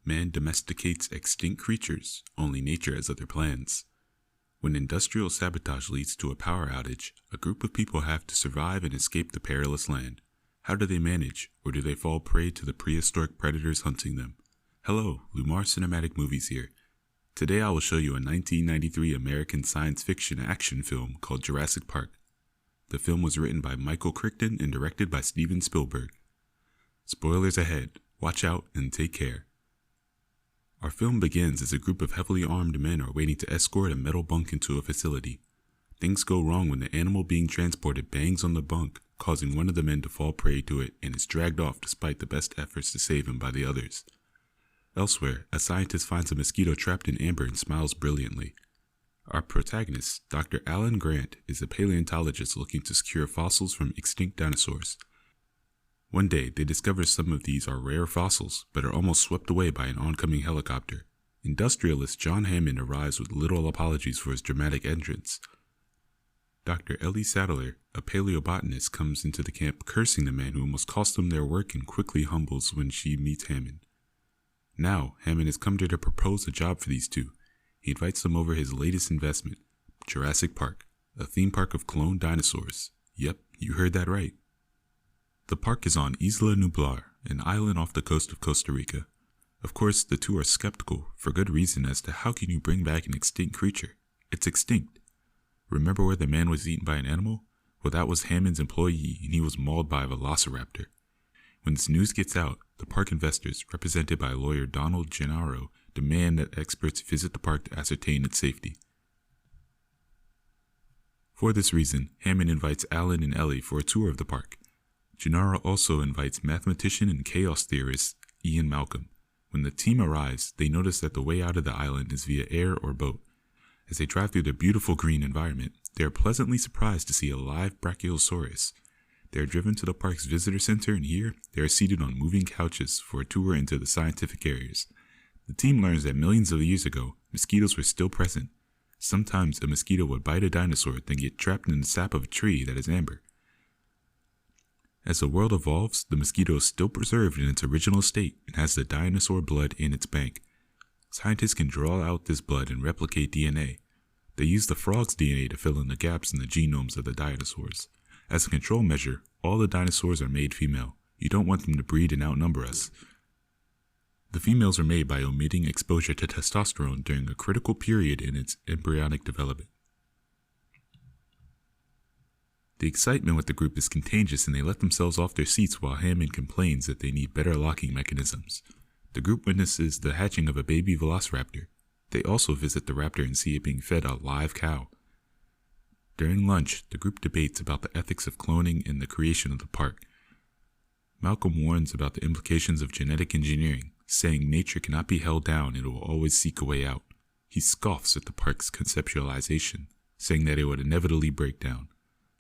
Man domesticates extinct creatures, only nature has other plans. When industrial sabotage leads to a power outage, a group of people have to survive and escape the perilous land. How do they manage, or do they fall prey to the prehistoric predators hunting them? Hello, Lumar Cinematic Movies here. Today I will show you a 1993 American science fiction action film called Jurassic Park. The film was written by Michael Crichton and directed by Steven Spielberg. Spoilers ahead, watch out and take care. Our film begins as a group of heavily armed men are waiting to escort a metal bunk into a facility. Things go wrong when the animal being transported bangs on the bunk, causing one of the men to fall prey to it and is dragged off despite the best efforts to save him by the others. Elsewhere, a scientist finds a mosquito trapped in amber and smiles brilliantly. Our protagonist, Dr. Alan Grant, is a paleontologist looking to secure fossils from extinct dinosaurs. One day, they discover some of these are rare fossils, but are almost swept away by an oncoming helicopter. Industrialist John Hammond arrives with little apologies for his dramatic entrance. Dr. Ellie Sattler, a paleobotanist, comes into the camp cursing the man who almost cost them their work and quickly humbles when she meets Hammond. Now, Hammond has come to propose a job for these two. He invites them over his latest investment, Jurassic Park, a theme park of cloned dinosaurs. Yep, you heard that right. The park is on Isla Nublar, an island off the coast of Costa Rica. Of course, the two are skeptical, for good reason, as to how can you bring back an extinct creature? It's extinct. Remember where the man was eaten by an animal? Well, that was Hammond's employee, and he was mauled by a velociraptor. When this news gets out, the park investors, represented by lawyer Donald Gennaro, demand that experts visit the park to ascertain its safety. For this reason, Hammond invites Alan and Ellie for a tour of the park. Gennaro also invites mathematician and chaos theorist Ian Malcolm. When the team arrives, they notice that the way out of the island is via air or boat. As they drive through the beautiful green environment, they are pleasantly surprised to see a live Brachiosaurus. They are driven to the park's visitor center, and here they are seated on moving couches for a tour into the scientific areas. The team learns that millions of years ago, mosquitoes were still present. Sometimes a mosquito would bite a dinosaur, then get trapped in the sap of a tree that is amber. As the world evolves, the mosquito is still preserved in its original state and has the dinosaur blood in its bank. Scientists can draw out this blood and replicate DNA. They use the frog's DNA to fill in the gaps in the genomes of the dinosaurs. As a control measure, all the dinosaurs are made female. You don't want them to breed and outnumber us. The females are made by omitting exposure to testosterone during a critical period in its embryonic development. The excitement with the group is contagious, and they let themselves off their seats while Hammond complains that they need better locking mechanisms. The group witnesses the hatching of a baby velociraptor. They also visit the raptor and see it being fed a live cow. During lunch, the group debates about the ethics of cloning and the creation of the park. Malcolm warns about the implications of genetic engineering, saying nature cannot be held down and it will always seek a way out. He scoffs at the park's conceptualization, saying that it would inevitably break down.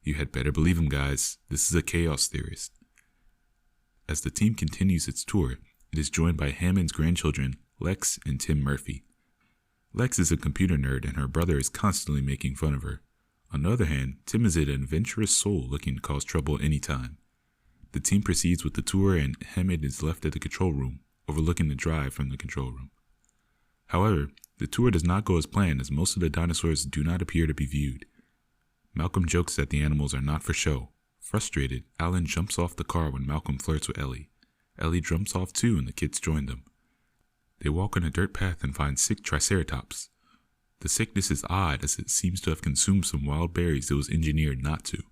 You had better believe him, guys. This is a chaos theorist. As the team continues its tour, it is joined by Hammond's grandchildren, Lex and Tim Murphy. Lex is a computer nerd, and her brother is constantly making fun of her. On the other hand, Tim is an adventurous soul looking to cause trouble anytime. The team proceeds with the tour, and Hammond is left at the control room, overlooking the drive from the control room. However, the tour does not go as planned, as most of the dinosaurs do not appear to be viewed. Malcolm jokes that the animals are not for show. Frustrated, Alan jumps off the car when Malcolm flirts with Ellie. Ellie jumps off too, and the kids join them. They walk on a dirt path and find sick triceratops. The sickness is odd, as it seems to have consumed some wild berries it was engineered not to.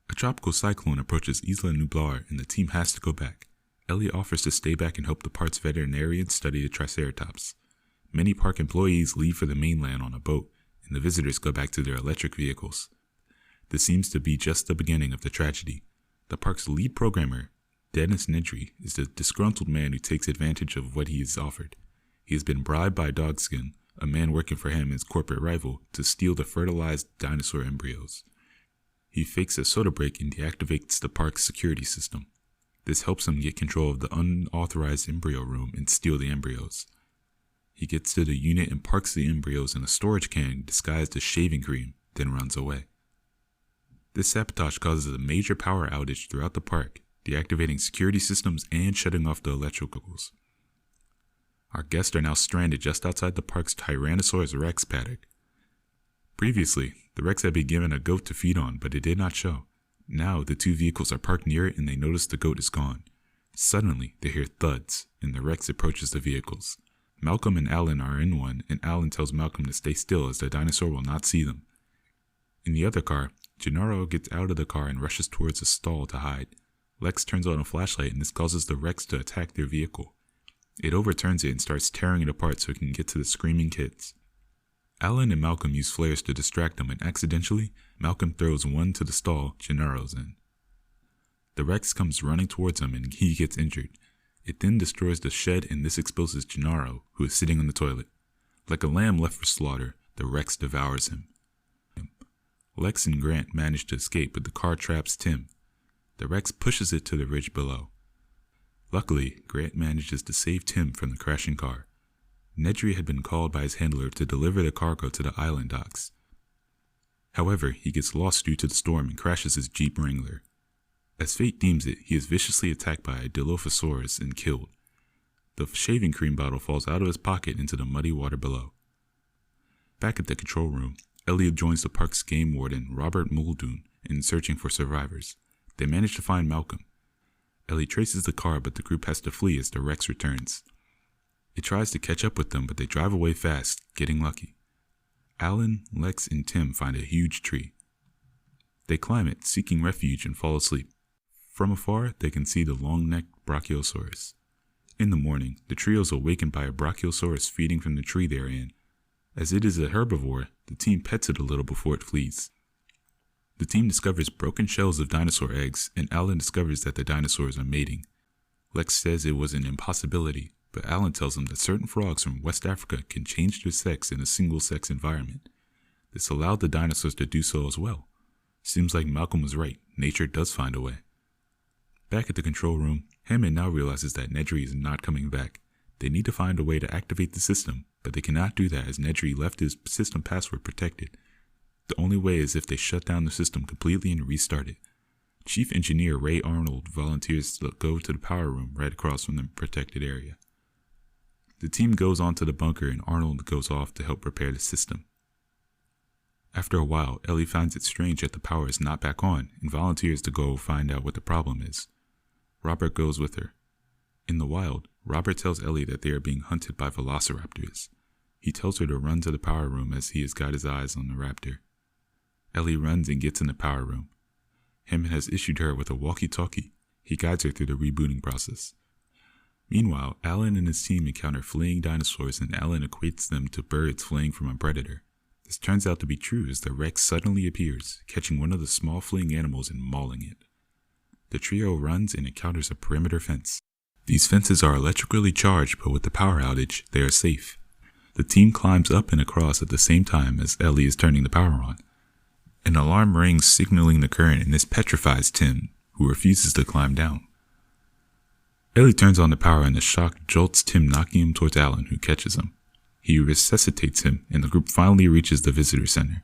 A tropical cyclone approaches Isla Nublar, and the team has to go back. Ellie offers to stay back and help the park's veterinarians study the triceratops. Many park employees leave for the mainland on a boat, and the visitors go back to their electric vehicles. This seems to be just the beginning of the tragedy. The park's lead programmer, Dennis Nedry, is the disgruntled man who takes advantage of what he is offered. He has been bribed by Dogskin, a man working for him and his corporate rival, to steal the fertilized dinosaur embryos. He fakes a soda break and deactivates the park's security system. This helps him get control of the unauthorized embryo room and steal the embryos. He gets to the unit and parks the embryos in a storage can disguised as shaving cream, then runs away. This sabotage causes a major power outage throughout the park, deactivating security systems and shutting off the electricals. Our guests are now stranded just outside the park's Tyrannosaurus Rex paddock. Previously, the Rex had been given a goat to feed on, but it did not show. Now, the two vehicles are parked near it and they notice the goat is gone. Suddenly, they hear thuds, and the Rex approaches the vehicles. Malcolm and Alan are in one, and Alan tells Malcolm to stay still as the dinosaur will not see them. In the other car, Gennaro gets out of the car and rushes towards a stall to hide. Lex turns on a flashlight and this causes the Rex to attack their vehicle. It overturns it and starts tearing it apart so it can get to the screaming kids. Alan and Malcolm use flares to distract them, and accidentally, Malcolm throws one to the stall Gennaro's in. The Rex comes running towards him and he gets injured. It then destroys the shed and this exposes Gennaro, who is sitting on the toilet. Like a lamb left for slaughter, the Rex devours him. Lex and Grant manage to escape, but the car traps Tim. The Rex pushes it to the ridge below. Luckily, Grant manages to save Tim from the crashing car. Nedry had been called by his handler to deliver the cargo to the island docks. However, he gets lost due to the storm and crashes his Jeep Wrangler. As fate deems it, he is viciously attacked by a Dilophusaurus and killed. The shaving cream bottle falls out of his pocket into the muddy water below. Back at the control room, Elliot joins the park's game warden, Robert Muldoon, in searching for survivors. They manage to find Malcolm. Ellie traces the car, but the group has to flee as the Rex returns. It tries to catch up with them, but they drive away fast, getting lucky. Alan, Lex, and Tim find a huge tree. They climb it, seeking refuge, and fall asleep. From afar, they can see the long-necked Brachiosaurus. In the morning, the trio is awakened by a Brachiosaurus feeding from the tree they are in. As it is a herbivore, the team pets it a little before it flees. The team discovers broken shells of dinosaur eggs, and Alan discovers that the dinosaurs are mating. Lex says it was an impossibility, but Alan tells him that certain frogs from West Africa can change their sex in a single-sex environment. This allowed the dinosaurs to do so as well. Seems like Malcolm was right, nature does find a way. Back at the control room, Hammond now realizes that Nedry is not coming back. They need to find a way to activate the system, but they cannot do that as Nedry left his system password protected. The only way is if they shut down the system completely and restart it. Chief Engineer Ray Arnold volunteers to go to the power room right across from the protected area. The team goes on to the bunker and Arnold goes off to help repair the system. After a while, Ellie finds it strange that the power is not back on and volunteers to go find out what the problem is. Robert goes with her. In the wild, Robert tells Ellie that they are being hunted by velociraptors. He tells her to run to the power room as he has got his eyes on the raptor. Ellie runs and gets in the power room. Hammond has issued her with a walkie-talkie. He guides her through the rebooting process. Meanwhile, Alan and his team encounter fleeing dinosaurs and Alan equates them to birds fleeing from a predator. This turns out to be true as the Rex suddenly appears, catching one of the small fleeing animals and mauling it. The trio runs and encounters a perimeter fence. These fences are electrically charged, but with the power outage, they are safe. The team climbs up and across at the same time as Ellie is turning the power on. An alarm rings signaling the current and this petrifies Tim, who refuses to climb down. Ellie turns on the power and the shock jolts Tim, knocking him towards Alan, who catches him. He resuscitates him and the group finally reaches the visitor center.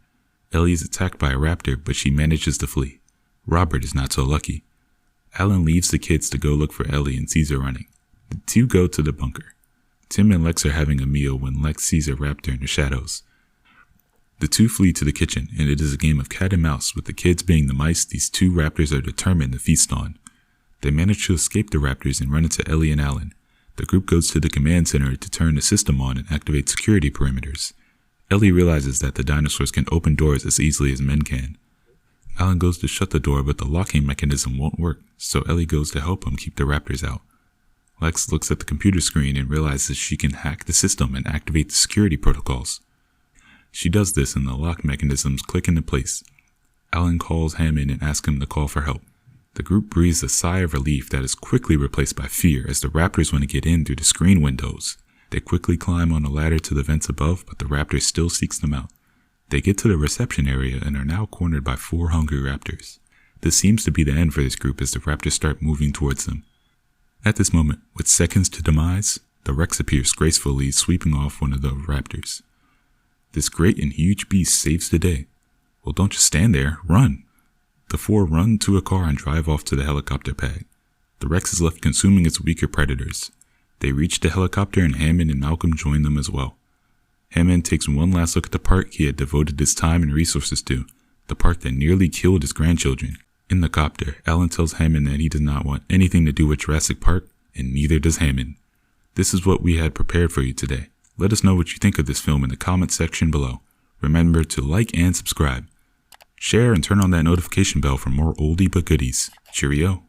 Ellie is attacked by a raptor, but she manages to flee. Robert is not so lucky. Alan leaves the kids to go look for Ellie and sees her running. The two go to the bunker. Tim and Lex are having a meal when Lex sees a raptor in the shadows. The two flee to the kitchen, and it is a game of cat and mouse, with the kids being the mice these two raptors are determined to feast on. They manage to escape the raptors and run into Ellie and Alan. The group goes to the command center to turn the system on and activate security perimeters. Ellie realizes that the dinosaurs can open doors as easily as men can. Alan goes to shut the door, but the locking mechanism won't work, so Ellie goes to help him keep the raptors out. Lex looks at the computer screen and realizes she can hack the system and activate the security protocols. She does this and the lock mechanisms click into place. Alan calls Hammond and asks him to call for help. The group breathes a sigh of relief that is quickly replaced by fear as the raptors want to get in through the screen windows. They quickly climb on a ladder to the vents above, but the raptor still seeks them out. They get to the reception area and are now cornered by 4 hungry raptors. This seems to be the end for this group as the raptors start moving towards them. At this moment, with seconds to demise, the Rex appears gracefully sweeping off one of the raptors. This great and huge beast saves the day. Well, don't just stand there, run! The 4 run to a car and drive off to the helicopter pad. The Rex is left consuming its weaker predators. They reach the helicopter and Hammond and Malcolm join them as well. Hammond takes one last look at the park he had devoted his time and resources to, the park that nearly killed his grandchildren. In the copter, Alan tells Hammond that he does not want anything to do with Jurassic Park, and neither does Hammond. This is what we had prepared for you today. Let us know what you think of this film in the comments section below. Remember to like and subscribe. Share and turn on that notification bell for more oldie but goodies. Cheerio.